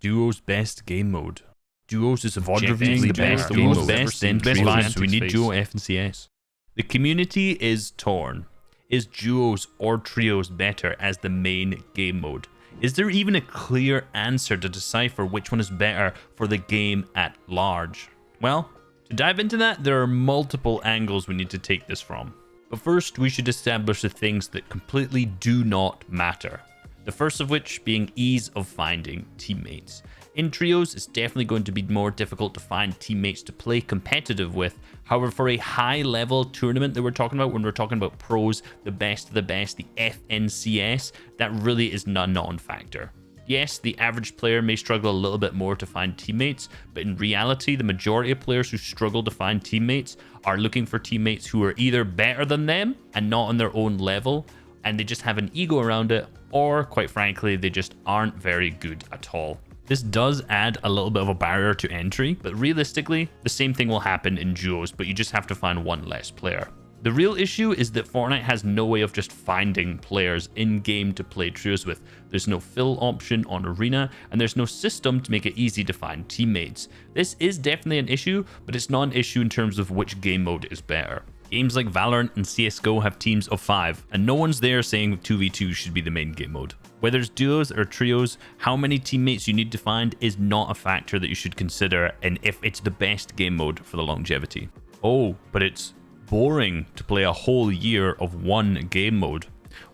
Duo's best game mode. Duos is objectively the best game Duo's mode. best, then Best Trios. vibes. So we need Duo, F, and CS. The community is torn. Is Duos or Trios better as the main game mode? Is there even a clear answer to decipher which one is better for the game at large? Well, to dive into that, there are multiple angles we need to take this from. But first, we should establish the things that completely do not matter. The first of which being ease of finding teammates. In Trios, it's definitely going to be more difficult to find teammates to play competitive with. However, for a high-level tournament that we're talking about, when we're talking about pros, the best of the best, the FNCS, that really is a non-factor. Yes, the average player may struggle a little bit more to find teammates, but in reality, the majority of players who struggle to find teammates are looking for teammates who are either better than them and not on their own level, and they just have an ego around it, or quite frankly, they just aren't very good at all. This does add a little bit of a barrier to entry, but realistically, the same thing will happen in duos, but you just have to find one less player. The real issue is that Fortnite has no way of just finding players in-game to play trios with. There's no fill option on Arena, and there's no system to make it easy to find teammates. This is definitely an issue, but it's not an issue in terms of which game mode is better. Games like Valorant and CSGO have teams of 5, and no one's there saying 2v2 should be the main game mode. Whether it's duos or trios, how many teammates you need to find is not a factor that you should consider, and if it's the best game mode for the longevity. Oh, but it's boring to play a whole year of one game mode.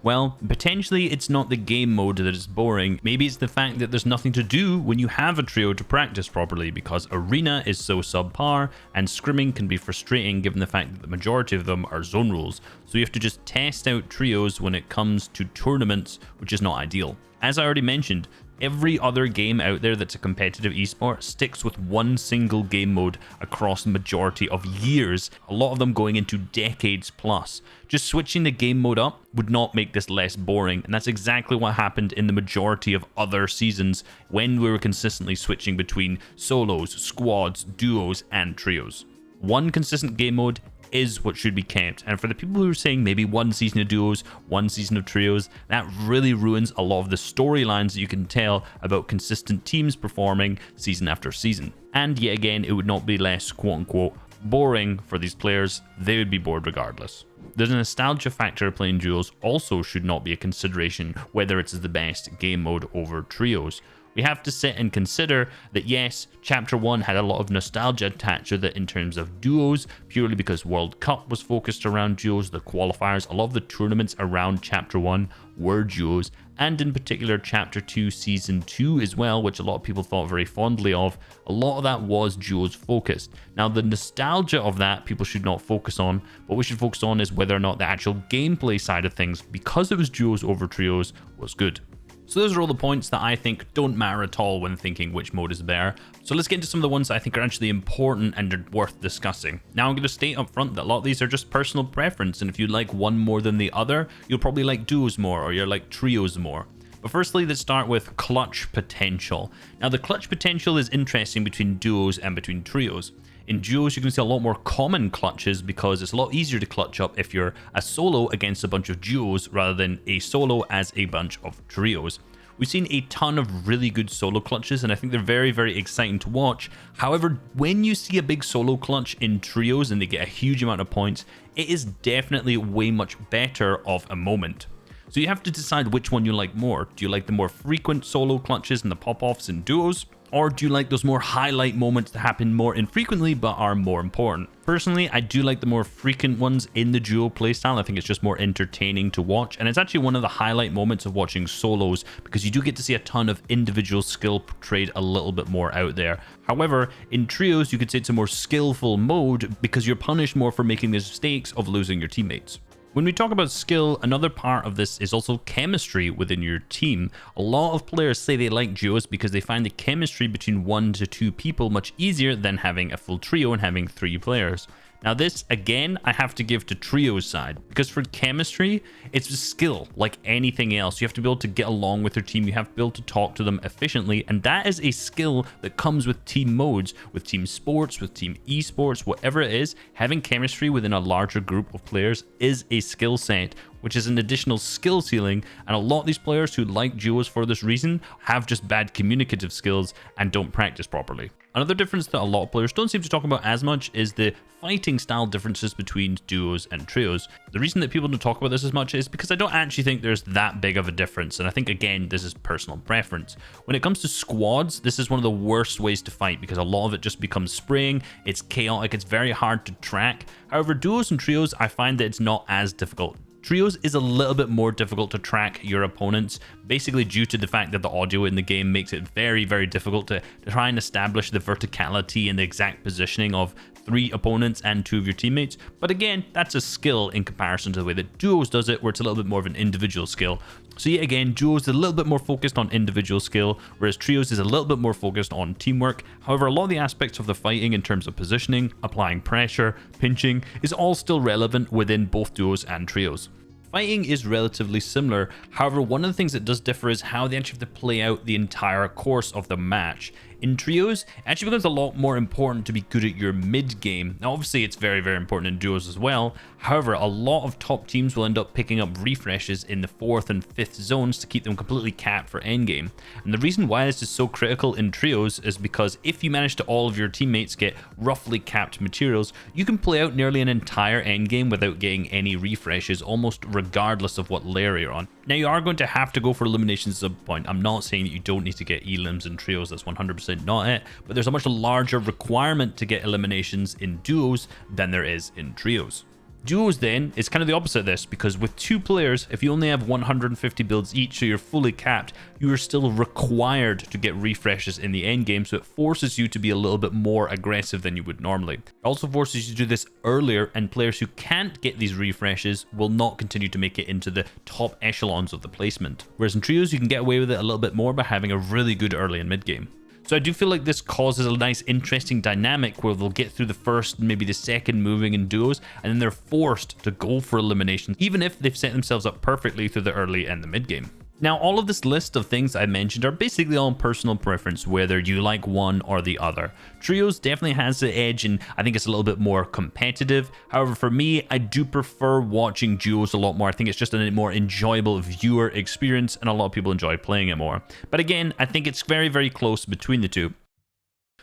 Well, potentially it's not the game mode that is boring. Maybe it's the fact that there's nothing to do when you have a trio to practice properly, because Arena is so subpar and scrimming can be frustrating given the fact that the majority of them are zone rules. So you have to just test out trios when it comes to tournaments, which is not ideal. As I already mentioned, every other game out there that's a competitive esport sticks with one single game mode across the majority of years, a lot of them going into decades plus. Just switching the game mode up would not make this less boring, and that's exactly what happened in the majority of other seasons when we were consistently switching between solos, squads, duos, and trios. One consistent game mode is what should be kept, and for the people who are saying maybe one season of duos, one season of trios, that really ruins a lot of the storylines that you can tell about consistent teams performing season after season. And yet again, it would not be less quote-unquote boring for these players. They would be bored regardless. There's a nostalgia factor playing duos also should not be a consideration whether it's the best game mode over trios. We have to sit and consider that yes, Chapter 1 had a lot of nostalgia attached to it in terms of duos, purely because World Cup was focused around duos, the qualifiers, a lot of the tournaments around Chapter 1 were duos, and in particular Chapter 2 Season 2 as well, which a lot of people thought very fondly of, a lot of that was duos focused. Now the nostalgia of that people should not focus on, what we should focus on is whether or not the actual gameplay side of things, because it was duos over trios, was good. So those are all the points that I think don't matter at all when thinking which mode is better. So let's get into some of the ones that I think are actually important and are worth discussing. Now I'm going to state up front that a lot of these are just personal preference, and if you like one more than the other, you'll probably like duos more or you'll like trios more. But firstly, let's start with clutch potential. Now the clutch potential is interesting between duos and between trios. In duos, you can see a lot more common clutches because it's a lot easier to clutch up if you're a solo against a bunch of duos rather than a solo as a bunch of trios. We've seen a ton of really good solo clutches, and I think they're very, very exciting to watch. However, when you see a big solo clutch in trios and they get a huge amount of points, it is definitely way much better of a moment. So you have to decide which one you like more. Do you like the more frequent solo clutches and the pop-offs in duos? Or do you like those more highlight moments that happen more infrequently but are more important? Personally, I do like the more frequent ones in the duo playstyle. I think it's just more entertaining to watch, and it's actually one of the highlight moments of watching solos because you do get to see a ton of individual skill portrayed a little bit more out there. However, in trios, you could say it's a more skillful mode because you're punished more for making the mistakes of losing your teammates. When we talk about skill, another part of this is also chemistry within your team. A lot of players say they like duos because they find the chemistry between 1 to 2 people much easier than having a full trio and having 3 players. Now this, again, I have to give to Trio's side, because for chemistry, it's a skill like anything else. You have to be able to get along with your team, you have to be able to talk to them efficiently, and that is a skill that comes with team modes, with team sports, with team esports, whatever it is. Having chemistry within a larger group of players is a skill set, which is an additional skill ceiling, and a lot of these players who like duos for this reason have just bad communicative skills and don't practice properly. Another difference that a lot of players don't seem to talk about as much is the fighting style differences between duos and trios. The reason that people don't talk about this as much is because I don't actually think there's that big of a difference, and I think again this is personal preference. When it comes to squads, this is one of the worst ways to fight because a lot of it just becomes spraying, it's chaotic, it's very hard to track. However, duos and trios, I find that it's not as difficult. Trios is a little bit more difficult to track your opponents, basically due to the fact that the audio in the game makes it very, very difficult to try and establish the verticality and the exact positioning of 3 opponents and 2 of your teammates. But again, that's a skill in comparison to the way that duos does it, where it's a little bit more of an individual skill. So yet again, duos is a little bit more focused on individual skill, whereas trios is a little bit more focused on teamwork. However, a lot of the aspects of the fighting in terms of positioning, applying pressure, pinching, is all still relevant within both duos and trios. Fighting is relatively similar, however one of the things that does differ is how they actually have to play out the entire course of the match. In trios, it actually becomes a lot more important to be good at your mid game. Now obviously it's very, very important in duos as well. However, a lot of top teams will end up picking up refreshes in the 4th and 5th zones to keep them completely capped for endgame. And the reason why this is so critical in trios is because if you manage to all of your teammates get roughly capped materials, you can play out nearly an entire endgame without getting any refreshes, almost regardless of what layer you're on. Now you are going to have to go for eliminations at some point. I'm not saying that you don't need to get elims in trios, that's 100% not it, but there's a much larger requirement to get eliminations in duos than there is in trios. Duos then is kind of the opposite of this, because with 2 players, if you only have 150 builds each, so you're fully capped, you are still required to get refreshes in the end game, so it forces you to be a little bit more aggressive than you would normally. It also forces you to do this earlier, and players who can't get these refreshes will not continue to make it into the top echelons of the placement. Whereas in trios, you can get away with it a little bit more by having a really good early and mid game. So I do feel like this causes a nice interesting dynamic where they'll get through the first, maybe the second moving in duos, and then they're forced to go for elimination, even if they've set themselves up perfectly through the early and the mid game. Now, all of this list of things I mentioned are basically all personal preference, whether you like one or the other. Trios definitely has the edge, and I think it's a little bit more competitive. However, for me, I do prefer watching duos a lot more. I think it's just a more enjoyable viewer experience, and a lot of people enjoy playing it more. But again, I think it's very, very close between the two.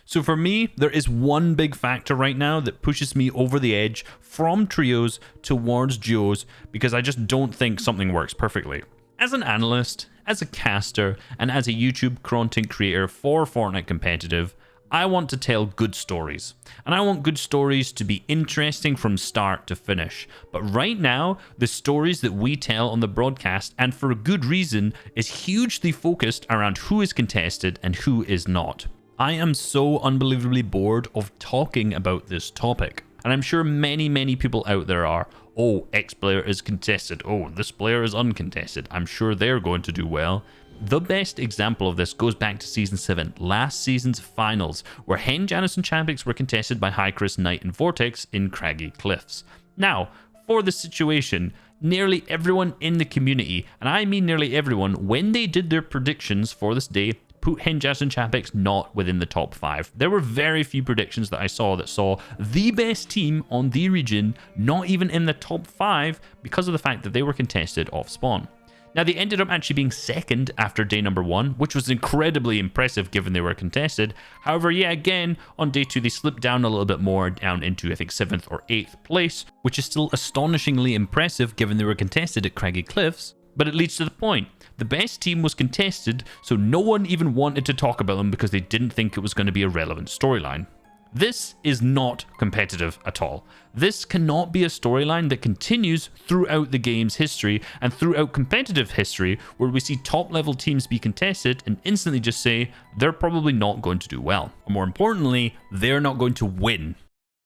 So for me, there is one big factor right now that pushes me over the edge from trios towards duos, because I just don't think something works perfectly. As an analyst, as a caster, and as a YouTube content creator for Fortnite competitive, I want to tell good stories. And I want good stories to be interesting from start to finish. But right now, the stories that we tell on the broadcast, and for a good reason, is hugely focused around who is contested and who is not. I am so unbelievably bored of talking about this topic. And I'm sure many, many people out there are. Oh, X player is contested. Oh, this player is uncontested. I'm sure they're going to do well. The best example of this goes back to Season 7, last season's finals, where Hen, Janice, and Champix were contested by Hycris, Knight, and Vortex in Craggy Cliffs. Now, for this situation, nearly everyone in the community, and I mean nearly everyone, when they did their predictions for this day, put Hen, Janice, and Champix not within the top 5. There were very few predictions that I saw that saw the best team on the region not even in the top 5 because of the fact that they were contested off spawn. Now, they ended up actually being second after day number 1, which was incredibly impressive given they were contested. However, yeah, again, on day 2, they slipped down a little bit more, down into, I think, 7th or 8th place, which is still astonishingly impressive given they were contested at Craggy Cliffs. But it leads to the point. The best team was contested, so no one even wanted to talk about them because they didn't think it was going to be a relevant storyline. This is not competitive at all. This cannot be a storyline that continues throughout the game's history and throughout competitive history, where we see top level teams be contested and instantly just say they're probably not going to do well. Or more importantly, they're not going to win.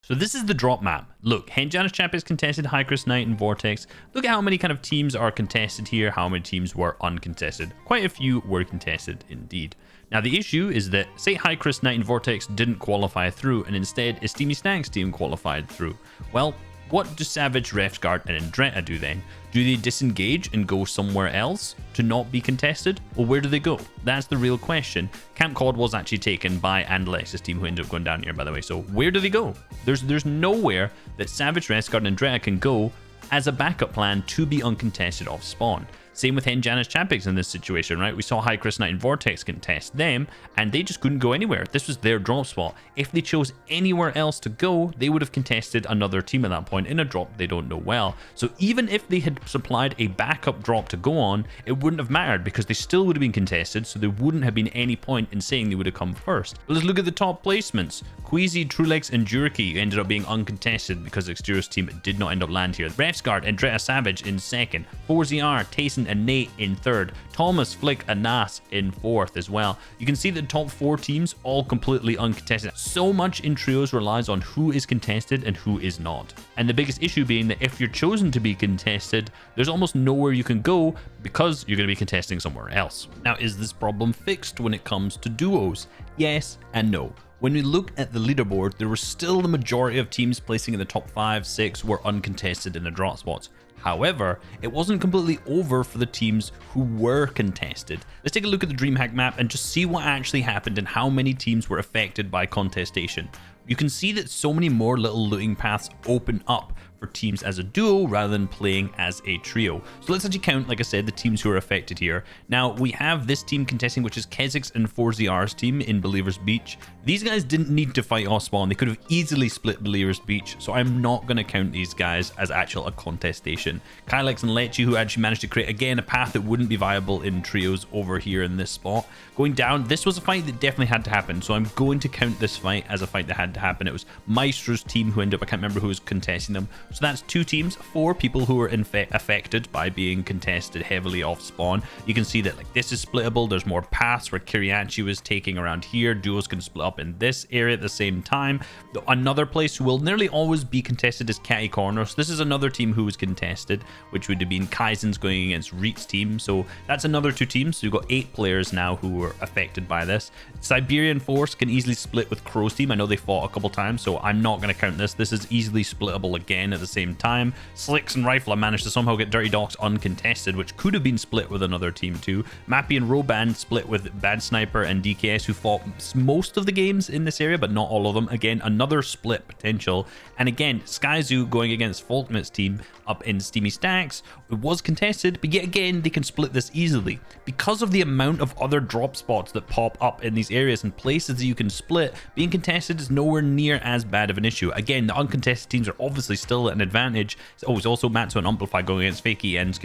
So this is the drop map. Look, Hen, Janice, Champix contested, Hycris, Knight, and Vortex. Look at how many kind of teams are contested here, how many teams were uncontested. Quite a few were contested indeed. Now the issue is that, say Hycris, Knight, and Vortex didn't qualify through, and instead a Steamy Snack's team qualified through. Well, what do Savage, Refsguard, and Andretta do then? Do they disengage and go somewhere else to not be contested? Or where do they go? That's the real question. Camp Cod was actually taken by Andalex's team, who ended up going down here, by the way. So where do they go? There's nowhere that Savage, Refsguard, and Andretta can go as a backup plan to be uncontested off spawn. Same with Henjanus Champions in this situation, right? We saw High Chris Knight and Vortex contest them, and they just couldn't go anywhere. This was their drop spot. If they chose anywhere else to go, they would have contested another team at that point in a drop they don't know well. So even if they had supplied a backup drop to go on, it wouldn't have mattered because they still would have been contested, so there wouldn't have been any point in saying they would have come first. But let's look at the top placements. Queasy, Trulex, and Juriki ended up being uncontested because Exterior's team did not end up land here. Refsguard and Dreta Savage in second. 4ZR, Tayson, and Nate in third. Thomas, Flick, and Nas in fourth as well. You can see the top 4 teams all completely uncontested. So much in trios relies on who is contested and who is not. And the biggest issue being that if you're chosen to be contested, there's almost nowhere you can go because you're going to be contesting somewhere else. Now, is this problem fixed when it comes to duos? Yes and no. When we look at the leaderboard, there were still the majority of teams placing in the top 5, 6 were uncontested in the drop spots. However, it wasn't completely over for the teams who were contested. Let's take a look at the DreamHack map and just see what actually happened and how many teams were affected by contestation. You can see that so many more little looting paths open up for teams as a duo rather than playing as a trio. So let's actually count, like I said, the teams who are affected here. Now, we have this team contesting, which is Kezik's and 4ZR's team in Believers Beach. These guys didn't need to fight off spawn. They could have easily split Believers Beach, so I'm not going to count these guys as actual a contestation. Kylex and Lechi, who actually managed to create, again, a path that wouldn't be viable in trios over here in this spot. Going down, this was a fight that definitely had to happen, so I'm going to count this fight as a fight that had to happen. It was Maestro's team who ended up, I can't remember who was contesting them. So that's 2 teams, 4 people who were affected by being contested heavily off spawn. You can see that like this is splittable. There's more paths where Kiriachi was taking around here. Duos can split up in this area at the same time. Another place who will nearly always be contested is Catty Corner. So this is another team who was contested, which would have been Kaizen's going against Reet's team. So that's another 2 teams. So you've got 8 players now who were affected by this. Siberian Force can easily split with Crow's team. I know they fought a couple times, so I'm not going to count this. This is easily splittable again at the same time. Slicks and Rifle managed to somehow get Dirty Docs uncontested, which could have been split with another team too. Mappy and Roban split with Bad Sniper and DKS, who fought most of the games in this area, but not all of them. Again, another split potential. And again, Skyzoo going against Faulknit's team up in Steamy Stacks. It was contested, but yet again, they can split this easily. Because of the amount of other drop spots that pop up in these areas and places that you can split, being contested is nowhere near as bad of an issue. Again, the uncontested teams are obviously still at an advantage. Oh, it's also Matsu and Amplify going against Fakey and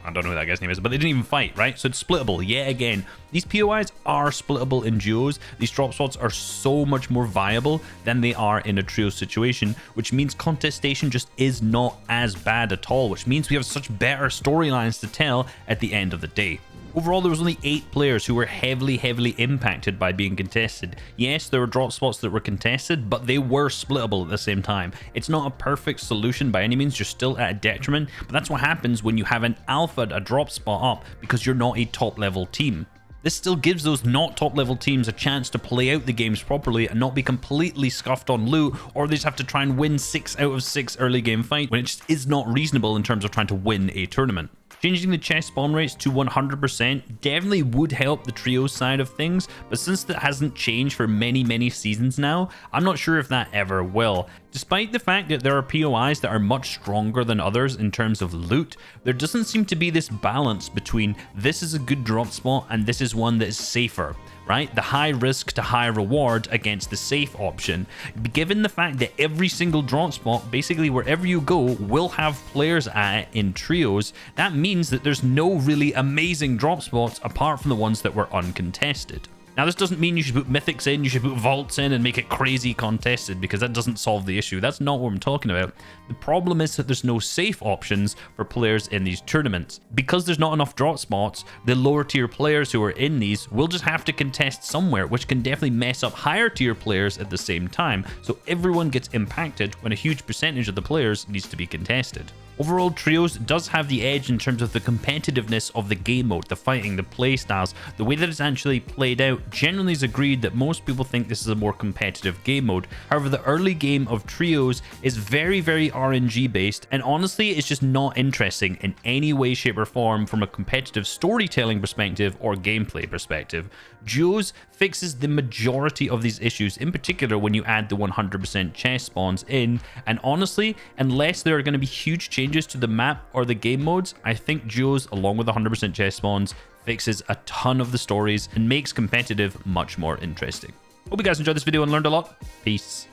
I don't know who that guy's name is, but they didn't even fight, right? So it's splittable yet again. These POIs are splittable in duos. These drop spots are so much more viable than they are in a trio situation, which means contestation just is not as bad at all, which means we have such better storylines to tell at the end of the day. Overall, there was only 8 players who were heavily impacted by being contested. Yes, there were drop spots that were contested, but they were splittable at the same time. It's not a perfect solution by any means. You're still at a detriment, but that's what happens when you have an alpha, a drop spot up, because you're not a top level team. This still gives those not top level teams a chance to play out the games properly and not be completely scuffed on loot, or they just have to try and win 6 out of 6 early game fight when it just is not reasonable in terms of trying to win a tournament. Changing the chest spawn rates to 100% definitely would help the trio side of things, but since that hasn't changed for many seasons now, I'm not sure if that ever will. Despite the fact that there are POIs that are much stronger than others in terms of loot, there doesn't seem to be this balance between this is a good drop spot and this is one that is safer, right? The high risk to high reward against the safe option. Given the fact that every single drop spot, basically wherever you go, will have players at it in trios, that means that there's no really amazing drop spots apart from the ones that were uncontested. Now, this doesn't mean you should put mythics in, you should put vaults in and make it crazy contested, because that doesn't solve the issue. That's not what I'm talking about. The problem is that there's no safe options for players in these tournaments. Because there's not enough drop spots, the lower tier players who are in these will just have to contest somewhere, which can definitely mess up higher tier players at the same time. So everyone gets impacted when a huge percentage of the players needs to be contested. Overall, Trios does have the edge in terms of the competitiveness of the game mode, the fighting, the playstyles, the way that it's actually played out. Generally is agreed that most people think this is a more competitive game mode. However, the early game of Trios is very RNG based, and honestly, it's just not interesting in any way, shape, or form from a competitive storytelling perspective or gameplay perspective. Duos fixes the majority of these issues, in particular when you add the 100% chest spawns in, and honestly, unless there are going to be huge changes changes to the map or the game modes, I think duos, along with 100% chest spawns, fixes a ton of the stories and makes competitive much more interesting. Hope you guys enjoyed this video and learned a lot. Peace.